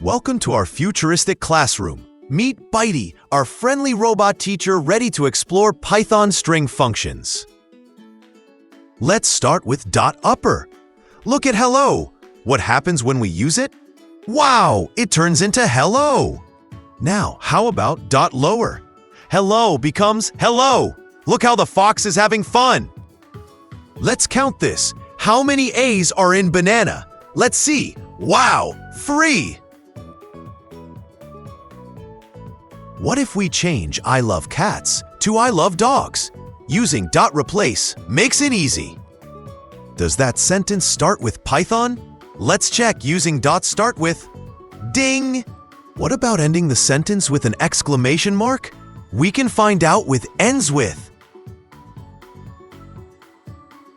Welcome to our futuristic classroom. Meet Bitey, our friendly robot teacher ready to explore Python string functions. Let's start with .upper. Look at hello. What happens when we use it? Wow, it turns into hello. Now, how about .lower? Hello becomes hello. Look how the fox is having fun. Let's count this. How many A's are in banana? Let's see. Wow, 3. What if we change I love cats to I love dogs? Using .replace makes it easy. Does that sentence start with Python? Let's check using .start with. Ding! What about ending the sentence with an exclamation mark? We can find out with ends with.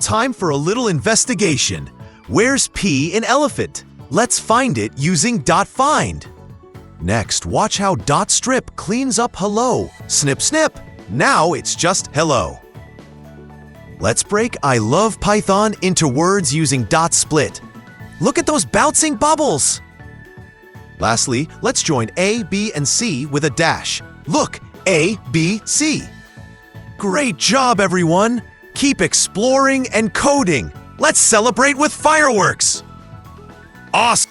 Time for a little investigation. Where's P in elephant? Let's find it using .find. Next, watch how .strip cleans up hello. Snip, snip. Now it's just hello. Let's break I love Python into words using .split. Look at those bouncing bubbles. Lastly, let's join A, B, and C with a dash. Look, A, B, C. Great job, everyone. Keep exploring and coding. Let's celebrate with fireworks. Awesome.